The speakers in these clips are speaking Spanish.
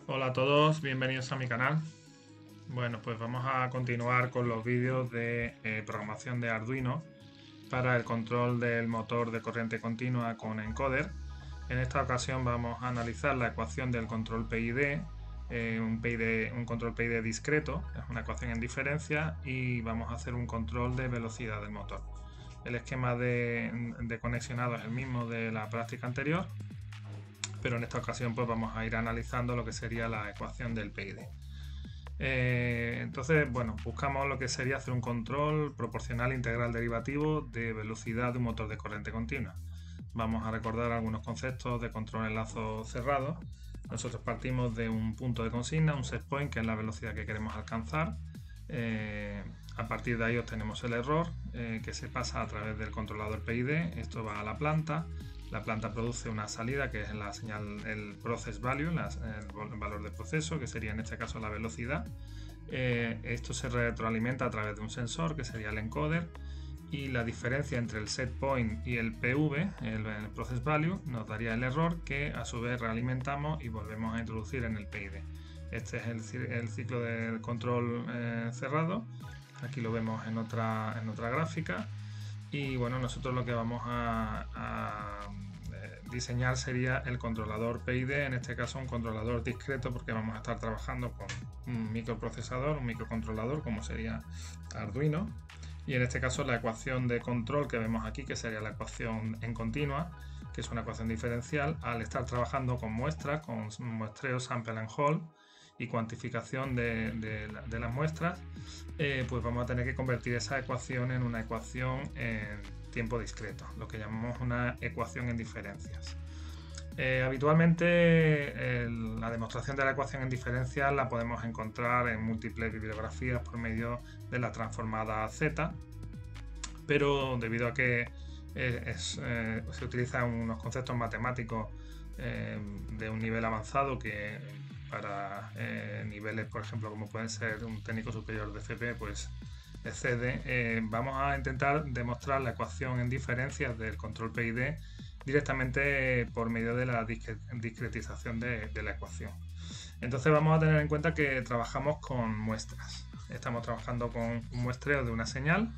Hola a todos, bienvenidos a mi canal. Bueno, pues vamos a continuar con los vídeos de programación de Arduino para el control del motor de corriente continua con encoder. En esta ocasión vamos a analizar la ecuación del control PID, un control PID discreto, es una ecuación en diferencia, y vamos a hacer un control de velocidad del motor. El esquema de conexionado es el mismo de la práctica anterior, pero en esta ocasión pues vamos a ir analizando lo que sería la ecuación del PID. Entonces, bueno, buscamos lo que sería hacer un control proporcional integral derivativo de velocidad de un motor de corriente continua. Vamos a recordar algunos conceptos de control en lazo cerrado. Nosotros partimos de un punto de consigna, un set point, que es la velocidad que queremos alcanzar. A partir de ahí obtenemos el error que se pasa a través del controlador PID. Esto va a la planta. La planta produce una salida que es la señal, el process value, el valor de proceso, que sería en este caso la velocidad. Esto se retroalimenta a través de un sensor que sería el encoder, y la diferencia entre el set point y el PV, el process value, nos daría el error que a su vez realimentamos y volvemos a introducir en el PID. Este es el ciclo de control cerrado. Aquí lo vemos en otra gráfica. Y bueno, nosotros lo que vamos a diseñar sería el controlador PID, en este caso un controlador discreto, porque vamos a estar trabajando con un microprocesador, un microcontrolador, como sería Arduino. Y en este caso la ecuación de control que vemos aquí, que sería la ecuación en continua, que es una ecuación diferencial, al estar trabajando con muestras, con muestreo sample and hold y cuantificación de las muestras, pues vamos a tener que convertir esa ecuación en una ecuación en tiempo discreto, lo que llamamos una ecuación en diferencias. Habitualmente la demostración de la ecuación en diferencias la podemos encontrar en múltiples bibliografías por medio de la transformada Z, pero debido a que se utilizan unos conceptos matemáticos de un nivel avanzado que para niveles, por ejemplo, como pueden ser un técnico superior de FP, pues excede, vamos a intentar demostrar la ecuación en diferencias del control PID directamente por medio de la discretización de la ecuación. Entonces vamos a tener en cuenta que trabajamos con muestras. Estamos trabajando con un muestreo de una señal,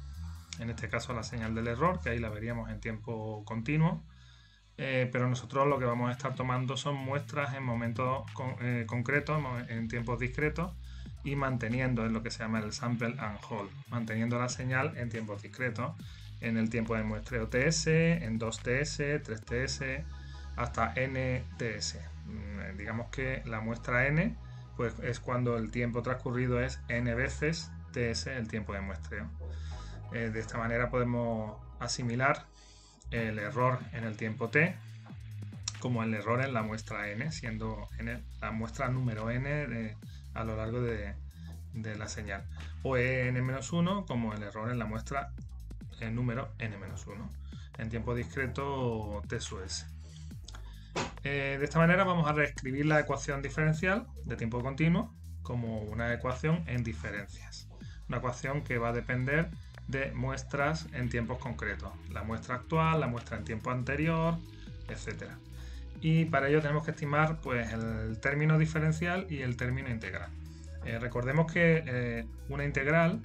en este caso la señal del error, que ahí la veríamos en tiempo continuo. Pero nosotros lo que vamos a estar tomando son muestras en momentos concretos, en tiempos discretos, y manteniendo en lo que se llama el sample and hold, manteniendo la señal en tiempos discretos, en el tiempo de muestreo TS, en 2TS, 3TS, hasta NTS. Digamos que la muestra N pues es cuando el tiempo transcurrido es N veces TS, el tiempo de muestreo. De esta manera podemos asimilar el error en el tiempo t como el error en la muestra n, siendo n la muestra número n a lo largo de la señal, o n-1 como el error en la muestra número n-1 en tiempo discreto t sub s. De esta manera vamos a reescribir la ecuación diferencial de tiempo continuo como una ecuación en diferencias, una ecuación que va a depender de muestras en tiempos concretos, la muestra actual, la muestra en tiempo anterior, etc. Y para ello tenemos que estimar pues, el término diferencial y el término integral. Recordemos que una integral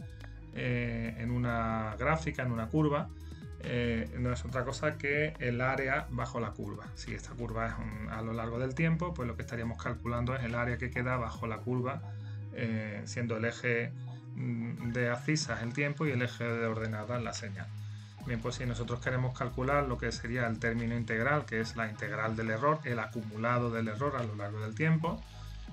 en una gráfica, en una curva, no es otra cosa que el área bajo la curva. Si esta curva es a lo largo del tiempo, pues lo que estaríamos calculando es el área que queda bajo la curva, siendo el eje de abscisas el tiempo y el eje de ordenadas la señal. Bien, pues si nosotros queremos calcular lo que sería el término integral, que es la integral del error, el acumulado del error a lo largo del tiempo,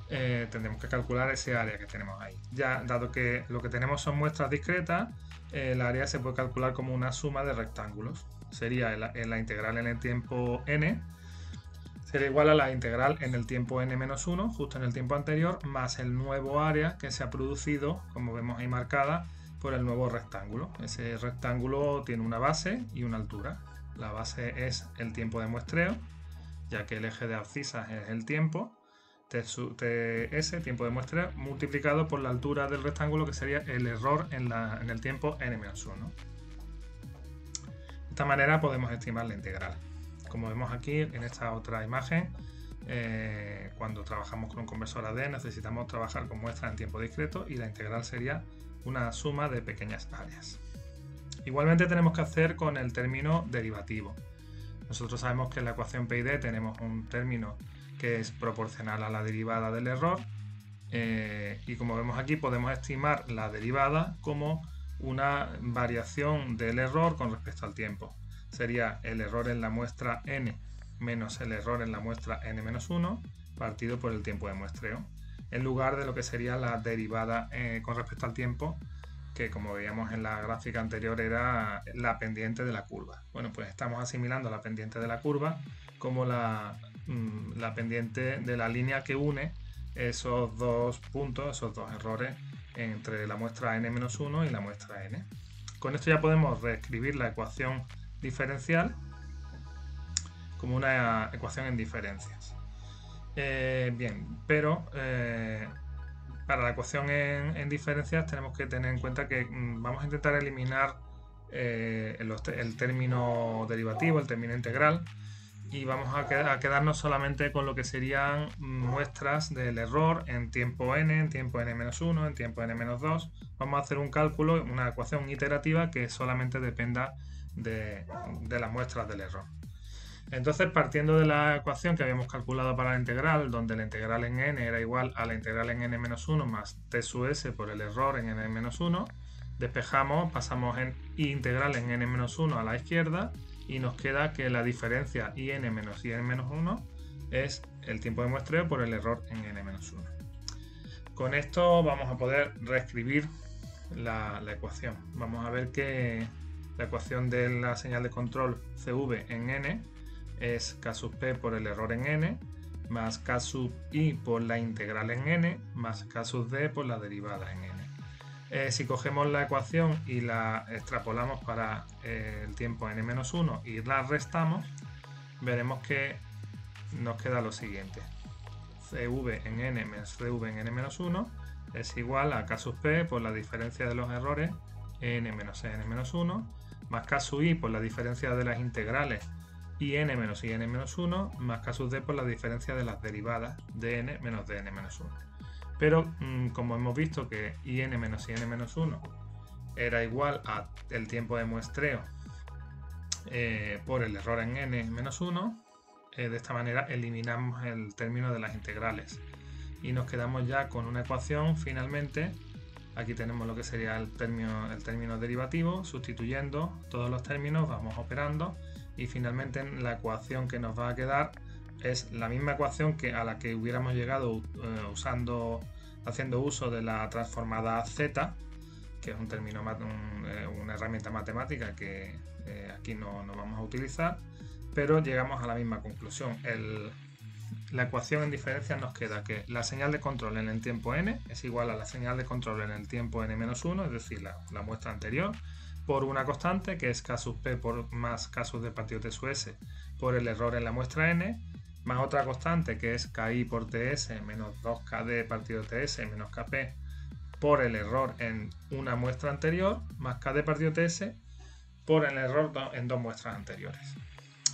tendremos que calcular ese área que tenemos ahí. Ya, dado que lo que tenemos son muestras discretas, el área se puede calcular como una suma de rectángulos. Sería la integral en el tiempo n, sería igual a la integral en el tiempo n-1, justo en el tiempo anterior, más el nuevo área que se ha producido, como vemos ahí marcada, por el nuevo rectángulo. Ese rectángulo tiene una base y una altura. La base es el tiempo de muestreo, ya que el eje de abscisas es el tiempo, TS, tiempo de muestreo, multiplicado por la altura del rectángulo, que sería el error en el tiempo n-1. De esta manera podemos estimar la integral. Como vemos aquí en esta otra imagen, Cuando trabajamos con un conversor AD necesitamos trabajar con muestras en tiempo discreto y la integral sería una suma de pequeñas áreas. Igualmente tenemos que hacer con el término derivativo. Nosotros sabemos que en la ecuación P/D tenemos un término que es proporcional a la derivada del error y como vemos aquí podemos estimar la derivada como una variación del error con respecto al tiempo. Sería el error en la muestra n menos el error en la muestra n-1 partido por el tiempo de muestreo, en lugar de lo que sería la derivada con respecto al tiempo, que como veíamos en la gráfica anterior era la pendiente de la curva. Bueno, pues estamos asimilando la pendiente de la curva como la pendiente de la línea que une esos dos puntos, esos dos errores entre la muestra n-1 y la muestra n. Con esto ya podemos reescribir la ecuación diferencial como una ecuación en diferencias. Bien, pero para la ecuación en diferencias tenemos que tener en cuenta que vamos a intentar eliminar el término derivativo, el término integral, y vamos a quedarnos solamente con lo que serían muestras del error en tiempo n, en tiempo n-1, en tiempo n-2. Vamos a hacer un cálculo, una ecuación iterativa que solamente dependa de las muestras del error. Entonces, partiendo de la ecuación que habíamos calculado para la integral, donde la integral en n era igual a la integral en n-1 más t sub s por el error en n-1, despejamos, pasamos en integral en n-1 a la izquierda y nos queda que la diferencia in menos in-1 es el tiempo de muestreo por el error en n-1. Con esto vamos a poder reescribir la ecuación. Vamos a ver que la ecuación de la señal de control CV en n es k sub p por el error en n más k sub i por la integral en n más k sub d por la derivada en n. Si cogemos la ecuación y la extrapolamos para el tiempo n-1 y la restamos, veremos que nos queda lo siguiente. CV en n menos CV en n-1 es igual a k sub p por la diferencia de los errores n menos n-1 más k sub i por la diferencia de las integrales in menos in-1 más k sub d por la diferencia de las derivadas de n menos de n-1. Pero como hemos visto que in menos in-1 era igual a el tiempo de muestreo por el error en n-1, de esta manera eliminamos el término de las integrales y nos quedamos ya con una ecuación finalmente. Aquí tenemos lo que sería el término derivativo, sustituyendo todos los términos, vamos operando y finalmente la ecuación que nos va a quedar es la misma ecuación a la que hubiéramos llegado haciendo uso de la transformada z, que es una herramienta matemática que aquí no vamos a utilizar, pero llegamos a la misma conclusión. La ecuación en diferencias nos queda que la señal de control en el tiempo n es igual a la señal de control en el tiempo n-1, es decir, la muestra anterior, por una constante que es k sub p más k sub d partido t sub s por el error en la muestra n, más otra constante que es ki por ts menos 2kd partido ts menos kp por el error en una muestra anterior, más kd partido ts por el error en dos muestras anteriores.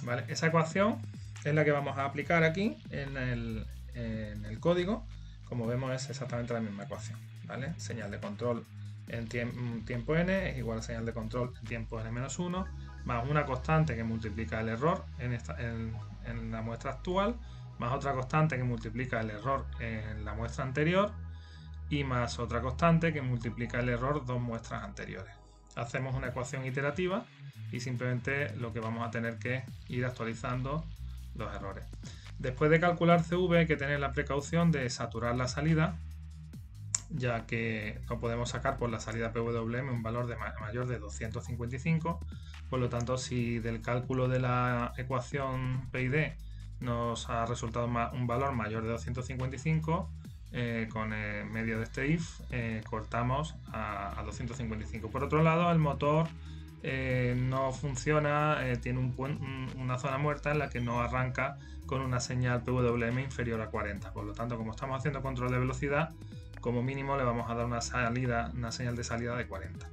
¿Vale? Esa ecuación es la que vamos a aplicar aquí en el código. Como vemos es exactamente la misma ecuación. ¿Vale? Señal de control en tiempo n es igual a señal de control en tiempo n-1 más una constante que multiplica el error en la muestra actual, más otra constante que multiplica el error en la muestra anterior y más otra constante que multiplica el error dos muestras anteriores. Hacemos una ecuación iterativa y simplemente lo que vamos a tener que ir actualizando los errores. Después de calcular CV hay que tener la precaución de saturar la salida, ya que no podemos sacar por la salida PWM un valor mayor de 255, por lo tanto si del cálculo de la ecuación P/D nos ha resultado un valor mayor de 255, con el medio de este if cortamos a 255. Por otro lado, el motor no funciona, tiene una zona muerta en la que no arranca con una señal PWM inferior a 40, por lo tanto, como estamos haciendo control de velocidad, como mínimo le vamos a dar una señal de salida de 40.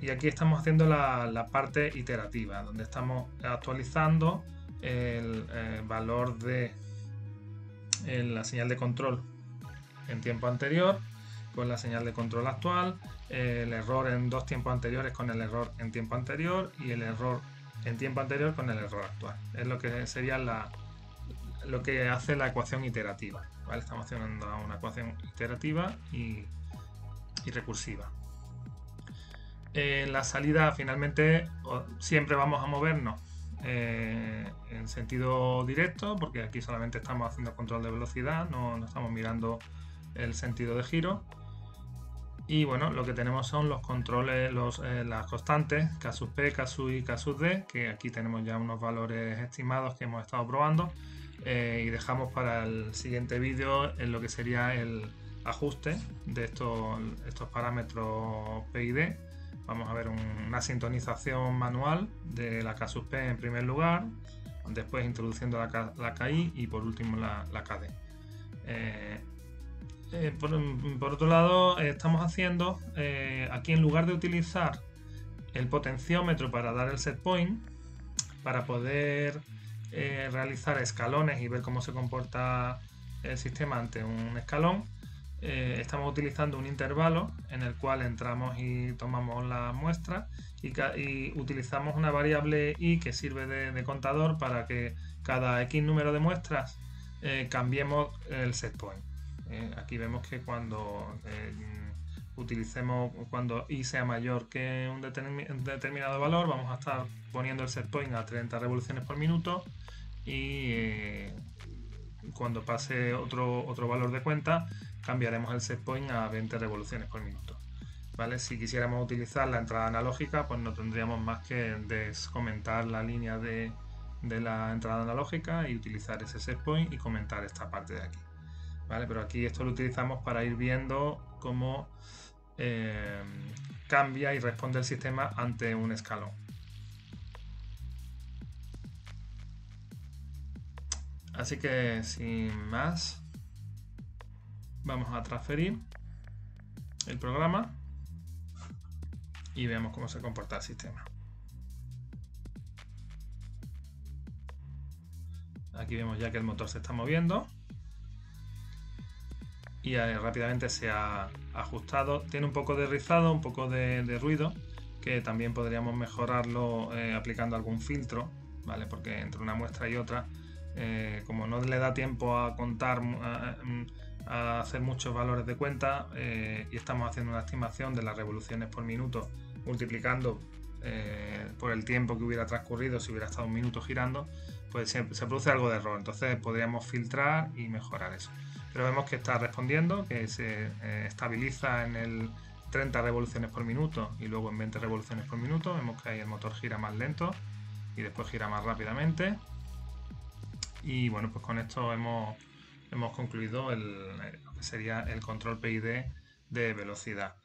Y aquí estamos haciendo la parte iterativa, donde estamos actualizando el valor de la señal de control en tiempo anterior con la señal de control actual, el error en dos tiempos anteriores con el error en tiempo anterior y el error en tiempo anterior con el error actual. Es lo que sería lo que hace la ecuación iterativa, ¿vale? Estamos haciendo una ecuación iterativa y recursiva. En la salida finalmente siempre vamos a movernos en sentido directo, porque aquí solamente estamos haciendo control de velocidad, no estamos mirando el sentido de giro. Y bueno, lo que tenemos son los controles, las constantes K sub P, K sub I, K sub D, que aquí tenemos ya unos valores estimados que hemos estado probando, y dejamos para el siguiente vídeo en lo que sería el ajuste de estos parámetros P y D. Vamos a ver una sintonización manual de la K sub P en primer lugar, después introduciendo la KI y por último la KD. Por otro lado, estamos haciendo aquí, en lugar de utilizar el potenciómetro para dar el set point, para poder realizar escalones y ver cómo se comporta el sistema ante un escalón, estamos utilizando un intervalo en el cual entramos y tomamos la muestra y utilizamos una variable i que sirve de contador para que cada x número de muestras cambiemos el set point. Aquí vemos que cuando cuando i sea mayor que un determinado valor, vamos a estar poniendo el set point a 30 revoluciones por minuto, y cuando pase otro valor de cuenta, cambiaremos el set point a 20 revoluciones por minuto. ¿Vale? Si quisiéramos utilizar la entrada analógica, pues no tendríamos más que descomentar la línea de la entrada analógica y utilizar ese set point y comentar esta parte de aquí. ¿Vale? Pero aquí esto lo utilizamos para ir viendo cómo cambia y responde el sistema ante un escalón. Así que sin más, vamos a transferir el programa y veamos cómo se comporta el sistema. Aquí vemos ya que el motor se está moviendo y rápidamente se ha ajustado. Tiene un poco de rizado, un poco de ruido, que también podríamos mejorarlo aplicando algún filtro, ¿vale? Porque entre una muestra y otra, como no le da tiempo a contar, a hacer muchos valores de cuenta, y estamos haciendo una estimación de las revoluciones por minuto multiplicando por el tiempo que hubiera transcurrido si hubiera estado un minuto girando, pues se produce algo de error. Entonces podríamos filtrar y mejorar eso. Pero vemos que está respondiendo, que se estabiliza en el 30 revoluciones por minuto y luego en 20 revoluciones por minuto. Vemos que ahí el motor gira más lento y después gira más rápidamente. Y bueno, pues con esto hemos concluido lo que sería el control PID de velocidad.